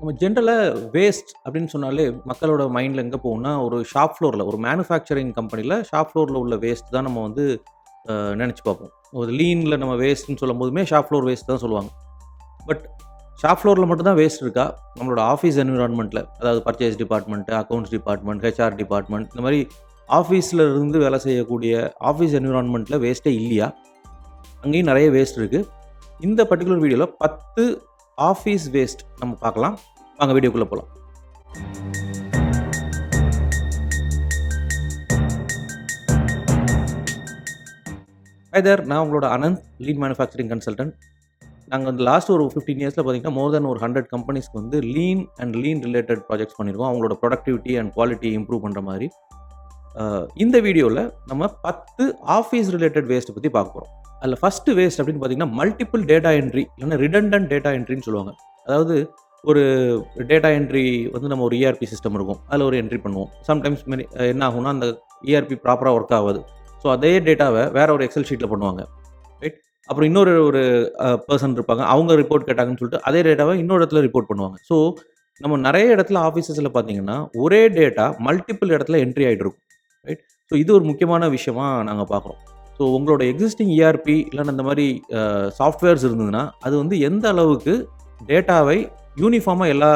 நம்ம ஜென்ரலா வேஸ்ட் அப்படின்னு சொன்னாலே மக்களோட மைண்ட்ல எங்க போகும்னா, ஒரு ஷாப் ஃப்ளோர்ல ஒரு மேனுஃபேக்சரிங் கம்பெனில ஷாப் ஃப்ளோர்ல உள்ள வேஸ்ட் தான் நம்ம வந்து நெனச்சு பார்ப்போம். ஒரு லீன்ல நம்ம வேஸ்ட்ன்னு சொல்லும்போதுமே ஷாப் ஃப்ளோர் வேஸ்ட் தான் சொல்லுவாங்க. பட் ஷாப் ஃப்ளோர்ல மட்டும் தான் வேஸ்ட் இருக்கா? நம்மளோட ஆஃபீஸ் என்விரான்மென்ட்ல அதாவது purchase department, accounts department, HR department இந்த மாரி ஆஃபீஸ்ல இருந்து வேலை செய்யக்கூடிய ஆஃபீஸ் என்விரான்மென்ட்ல வேஸ்ட்டே இல்லையா? அங்கேயும் நெறைய வேஸ்ட் இருக்கு. இந்த பர்ட்டிகுலர் வீடியோல 10 ஆஃபீஸ் வேஸ்ட் நம்ம பார்க்கலாம். வாங்க வீடியோக்குள்ள போலாம். Hi there! நான் உங்களோட அனந்த், லீன் மேனுஃபேக்சரிங் கன்சல்டன்ட். நாங்க வந்து லாஸ்ட் ஒரு 15 இயர்ஸ்ல பார்த்தீங்கன்னா, மோர் தென் ஒரு 100 கம்பெனிஸ்க்கு வந்து லீன் ரிலேட்டட் ப்ராஜெக்ட்ஸ் பண்ணியிருக்கோம். அவங்களோட ப்ரொடக்டிவிட்டி அண்ட் குவாலிட்டி இம்ப்ரூவ் பண்ற மாரி. இந்த வீடியோல நம்ம 10 ஆஃபீஸ் ரிலேட்டட் வேஸ்ட்ட பத்தி பார்க்க போறோம். அதுல ஃபர்ஸ்ட் வேஸ்ட் அப்படின்னு பார்த்தீங்கன்னா, மல்டிபிள் டேட்டா என்ட்ரி இல்லன்னா ரிடண்டன்ட் டேட்டா என்ட்ரின்னு சொல்லுவாங்க. அதாவது ஒரு டேட்டா என்ட்ரி வந்து நம்ம ஒரு ERP சிஸ்டம் இருக்கும். அதுல ஒரு என்ட்ரி பண்ணுவோம். சம்டைம்ஸ் என்ன ஆகும்னா, அந்த ERP ப்ராப்பரா ஒர்க் ஆவாது. ஸோ அதே டேட்டாவ வேற ஒரு எக்ஸல் ஷீட்ல பண்ணுவாங்க. ரைட்? அப்புறம் இன்னொரு ஒரு பெர்சன் இருப்பாங்க. அவங்க ரிப்போர்ட் கேட்டாங்கன்னு சொல்லிட்டு அதே டேட்டாவ இன்னொரு இடத்துல ரிப்போர்ட் பண்ணுவாங்க. ஸோ நம்ம நெறைய இடத்துல ஆஃபீஸஸ்ல பார்த்தீங்கன்னா, ஒரே டேட்டா மல்டிபிள் இடத்துல என்ட்ரி ஆயிட்டு இருக்கும். ரைட்? ஸோ இது ஒரு முக்கியமான விஷயமா நாங்க பார்க்குறோம். ஸோ உங்களோட எக்ஸிஸ்டிங் ERP இல்லன்னா இந்த மாரி சாஃப்ட்வேர்ஸ் இருந்ததுன்னா, அது வந்து எந்த அளவுக்கு டேட்டாவை யூனிஃபார்மா எல்லா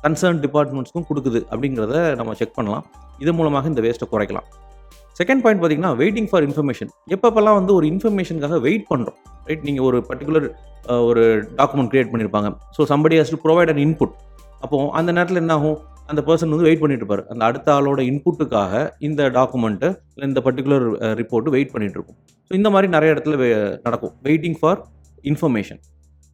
கன்சர்ன் டிபார்ட்மெண்ட்ஸ்க்கும் குடுக்குது அப்படிங்கிறத நம்ம செக் பண்ணலாம். இது மூலமாக இந்த வேஸ்ட்ட குறைக்கலாம். செகண்ட் பாயிண்ட் பார்த்தீங்கன்னா, வெயிட்டிங் ஃபார் இன்ஃபர்மேஷன். எப்பப்பலாம் வந்து ஒரு இன்ஃபர்மேஷனுக்காக வெயிட் பண்றோம். ரைட்? நீங்க ஒரு பர்ட்டிகுலர் ஒரு டாக்குமெண்ட் கிரியேட் பண்ணியிருப்பாங்க. So somebody has to provide an input. அப்போ அந்த நேரத்தில என்ன ஆகும்? அந்த பெர்சன் வந்து வெயிட் பண்ணிட்டு இருப்பாரு. அந்த அடுத்த ஆளோட இன்புட்டுக்காக இந்த டாக்குமெண்ட் இந்த பர்ட்டிகுலர் ரிப்போர்ட் வெயிட் பண்ணிட்டு இருக்கும். ஸோ இந்த மாரி நெறைய இடத்துல நடக்கும். Waiting for information.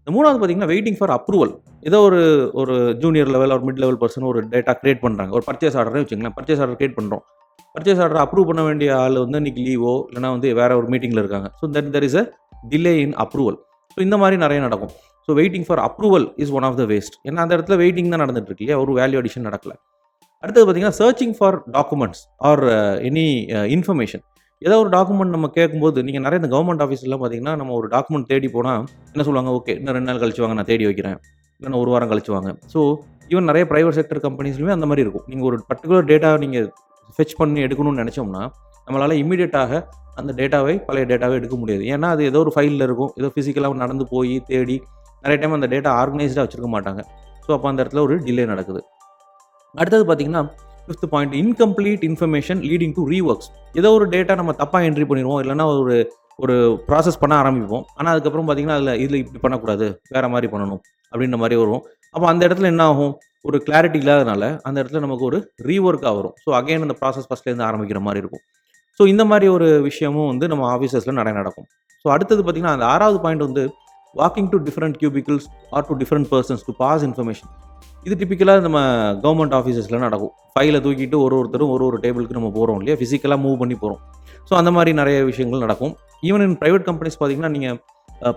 இந்த 3வது பார்த்தீங்கன்னா, வெயிட்டிங் ஃபார் அப்ரூவல். ஏதோ ஒரு ஒரு junior level or mid level person ஒரு டேட்டா கிரியேட் பண்றாங்க. ஒரு பர்ச்சேஸ் ஆர்டர்னே வச்சுக்கங்களேன். பர்ச்சேஸ் ஆர்டர் கிரியேட் பண்றோம். பர்ச்சேஸ் ஆர்டர் அப்ரூவ் பண்ண வேண்டிய ஆள் வந்து இன்னைக்கு லீவோ இல்லன்னா வந்து வேற ஒரு மீட்டிங்ல இருக்காங்க. So there is a delay in approval. So இந்த மாரி நெறைய நடக்கும். So waiting for approval is one of the waste. ஏன்னா அந்த இடத்துல வெயிட்டிங் தான் நடந்துட்டு இருக்கு இல்லையா? ஒரு வேல்யூ அடிஷன் நடக்கல. அடுத்தது பார்த்தீங்கன்னா, searching for documents or any information. ஏதோ ஒரு டாக்குமெண்ட் நம்ம கேட்கும்போது, நீங்க நெறைய இந்த கவர்ன்மெண்ட் ஆஃபீஸ்லாம் பார்த்தீங்கன்னா, நம்ம ஒரு டாக்குமெண்ட் தேடி போனா என்ன சொல்லுவாங்க? ஓகே, இன்னும் 2 நாள் கழிச்சு வாங்க, நான் தேடி வைக்கிறேன். இல்லன்னா 1 வாரம் கழிச்சு வாங்க. ஸோ ஈவன் நெறைய பிரைவேட் செக்டர் கம்பெனிஸ்லயுமே அந்த மாரி இருக்கும். நீங்க ஒரு பர்ட்டிகுலர் டேட்டா நீங்க ஃபெட்ச் பண்ணி எடுக்கணும்னு நெனைச்சோம்னா, நம்மளால இம்மீடியட்டாக அந்த டேட்டாவை பழைய டேட்டாவை எடுக்க முடியாது. ஏன்னா, அது ஏதோ ஒரு ஃபைல்ல இருக்கும். ஏதோ பிசிக்கலா நடந்து போய் தேடி நெறைய டைம் அந்த டேட்டா ஆர்கனைஸ்டா வச்சிருக்க மாட்டாங்க. ஸோ அப்ப அந்த இடத்துல ஒரு டிலே நடக்குது. அடுத்தது பார்த்தீங்கன்னா, 5த் point incomplete information leading to reworks. ஏதோ ஒரு டேட்டா நம்ம தப்பா என்ட்ரி பண்ணிருவோம். இல்லன்னா ஒரு ஒரு ப்ராசஸ் பண்ண ஆரம்பிப்போம். ஆனா அதுக்கப்புறம் பார்த்தீங்கன்னா, இதுல இப்படி பண்ணக்கூடாது. வேற மாரி பண்ணணும். அப்படின்ற மாரி வரும். அப்ப அந்த இடத்துல என்ன ஆகும்? ஒரு கிளாரிட்டி இல்லாதனால அந்த இடத்துல நமக்கு ஒரு ரீவொர்க்கா வரும். ஸோ அகைன் அந்த ப்ராசஸ் ஃபர்ஸ்ட்லேருந்து ஆரம்பிக்கிற மாரி இருக்கும். ஸோ இந்த மாரி ஒரு விஷயமும் வந்து நம்ம ஆஃபீஸஸ்ல நெறைய நடக்கும். ஸோ அடுத்தது பார்த்தீங்கன்னா, அந்த 6வது பாயிண்ட் வந்து walking to different cubicles or to different persons to pass information. இது டிபிக்கலா நம்ம கவர்ன்மெண்ட் ஆஃபீஸஸ்ல நடக்கும். ஃபைல தூக்கிட்டு ஒருத்தரும் ஒரு டேபிளுக்கு நம்ம போறோம் இல்லையா? பிசிக்கலா மூவ் பண்ணி போறோம். ஸோ அந்த மாரி நெறைய விஷயங்கள் நடக்கும். ஈவன் இன் பிரைவேட் கம்பெனிஸ் பார்த்தீங்கன்னா, நீங்க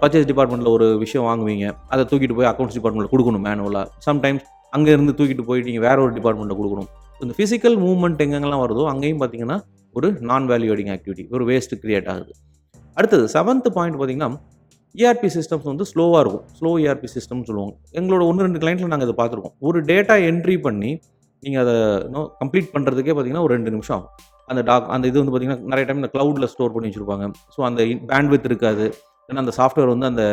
பர்ச்சேஸ் டிபார்ட்மெண்ட்ல ஒரு விஷயம் வாங்குவீங்க. அத தூக்கிட்டு போய் அக்கவுண்ட்ஸ் டிபார்ட்மெண்ட்ல குடுக்கணும் மேனுவலா. சம்டைம்ஸ் அங்க இருந்து தூக்கிட்டு போய் நீங்க வேற ஒரு டிபார்ட்மெண்ட்ல குடுக்கணும். இந்த பிசிக்கல் மூவ்மெண்ட் எங்கெங்கலாம் வருதோ, அங்கேயும் பார்த்தீங்கன்னா, ஒரு நான் வேல்யூ ஆடிங் ஆக்டிவிட்டி, ஒரு வேஸ்ட் கிரியேட் ஆகுது. அடுத்தது 7த் பாயிண்ட் பார்த்தீங்கன்னா, ERP சிஸ்டம்ஸ் வந்து ஸ்லோவா இருக்கும். ஸ்லோ ERP சிஸ்டம்னு சொல்லுவாங்க. எங்களோட 1, 2 கிளையண்ட்ல நாங்க இத பார்த்துருக்கோம். ஒரு டேட்டா என்ட்ரி பண்ணி, நீங்க அத கம்ப்ளீட் பண்றதுக்கே பார்த்தீங்கன்னா, ஒரு 2 நிமிஷம் ஆகும். அந்த இது வந்து பார்த்தீங்கன்னா, நெறைய டைம் இந்த கிளவுட்ல ஸ்டோர் பண்ணி வச்சிருப்பாங்க. ஸோ அந்த பேண்ட்வித் இருக்காது. ஏன்னா அந்த சாஃப்ட்வேர் வந்து அந்த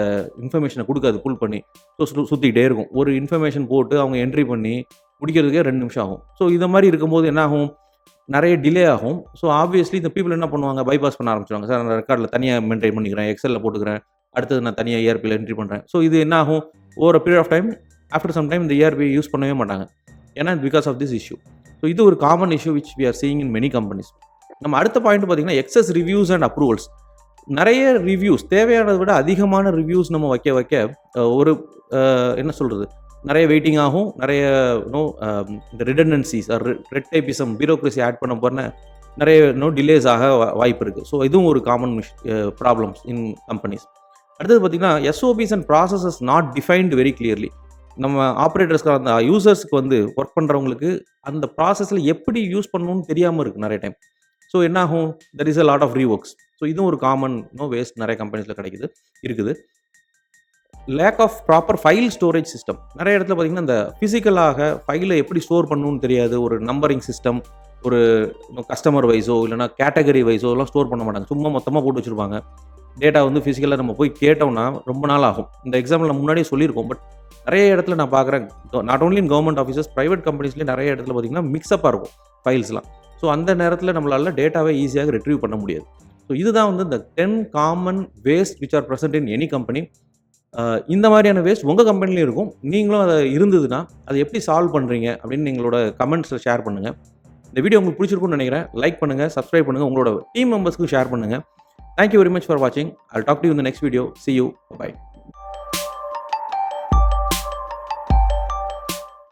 இன்ஃபர்மேஷன குடுக்காது புல் பண்ணி. ஸோ சுத்திக்கிட்டே இருக்கும். ஒரு இன்ஃபர்மேஷன் போட்டு அவங்க என்ட்ரி பண்ணி முடிக்கிறதுக்கே 2 நிமிஷம் ஆகும். ஸோ இத மாரி இருக்கும்போது என்ன ஆகும்? நெறைய டிலே ஆகும். ஸோ ஆப்வியஸ்லி இந்த பீப்பிள் என்ன பண்ணுவாங்க? பைபாஸ் பண்ண ஆரம்பிச்சுருவாங்க. சார் நான் ரெக்கார்ட்ல தனியா மெயின்டெயின் பண்ணிக்கிறேன். எக்ஸெல்ல போட்டுக்கிறேன். அடுத்தது நான் தனியா ERPல என்ட்ரி பண்றேன். ஸோ இது என்ன ஆகும்? Over a period of time, after some time இந்த ERP யூஸ் பண்ணவே மாட்டாங்க. ஏன்னா because of this issue. So இது ஒரு common issue which we are seeing in many companies. நம்ம அடுத்த பாயிண்ட் பார்த்தீங்கன்னா, எக்ஸஸ் ரிவ்யூஸ் அண்ட் அப்ரூவல்ஸ். நெறைய ரிவ்யூஸ் தேவையானத விட அதிகமான ரிவ்யூஸ் நம்ம வைக்க ஒரு என்ன சொல்றது? நெறைய வெயிட்டிங் ஆகும். நெறைய இந்த redundancies or red tapism, bureaucracy add பண்ண நெறைய டிலேஸ் ஆக வாய்ப்பு இருக்கு. ஸோ இதுவும் ஒரு காமன் ப்ராப்ளம்ஸ் இன் கம்பெனிஸ். அடுத்தது பார்த்தீங்கன்னா, SOPs and processes not defined very clearly. நம்ம ஆப்பரேட்டர்ஸ்க்கு அந்த யூசர்ஸ்க்கு வந்து ஒர்க் பண்றவங்களுக்கு அந்த ப்ராசஸ்ல எப்படி யூஸ் பண்ணணும்னு தெரியாம இருக்கு நெறைய டைம். ஸோ என்ன ஆகும்? There is a lot of reworks. So இதுவும் ஒரு காமன் வேஸ்ட் நெறைய கம்பெனிஸ்ல இருக்குது. Lack of proper file storage system. நிறைய இடத்துல பார்த்தீங்கன்னா, இந்த ஃபிசிக்கலாக ஃபைலை எப்படி ஸ்டோர் பண்ணணும்னு தெரியாது. ஒரு நம்பரிங் சிஸ்டம், ஒரு கஸ்டமர் வைஸோ இல்லைனா கேட்டகரி வைஸோ எல்லாம் ஸ்டோர் பண்ண மாட்டாங்க. சும்மா மொத்தமாக போட்டு வச்சுருப்பாங்க. டேட்டா வந்து ஃபிசிக்கலாக நம்ம போய் கேட்டோம்னா ரொம்ப நாள் ஆகும். இந்த எக்ஸாம்பிள் நம்ம முன்னாடியே சொல்லியிருக்கோம். பட் நிறைய இடத்துல நான் பார்க்குறேன், not only in government offices, private கம்பெனிஸ்லேயும் நிறைய இடத்துல பார்த்தீங்கன்னா மிக்ஸ்அப்பாக இருக்கும் ஃபைல்ஸ்லாம். ஸோ அந்த நேரத்தில் நம்மளால டேட்டாவை ஈஸியாக ரிட்ரீவ் பண்ண முடியாது. ஸோ இதுதான் வந்து இந்த 10 common waste which are present in any company. இந்த மாதிரியான வேஸ்ட் உங்கள் கம்பெனிலையும் இருக்கும். நீங்களும் அதை இருந்ததுன்னா அதை எப்படி சால்வ் பண்ணுறீங்க அப்படின்னு எங்களோட கமெண்ட்ஸில் ஷேர் பண்ணுங்கள். இந்த வீடியோ உங்களுக்கு பிடிச்சிருக்கும்னு நினைக்கிறேன். லைக் பண்ணுங்கள், சப்ஸ்கிரைப் பண்ணுங்கள், உங்களோட டீம் மெம்பர்ஸ்க்கு ஷேர் பண்ணுங்கள். Thank you very much for watching. I'll talk to you in the next video. See you. Bye-bye.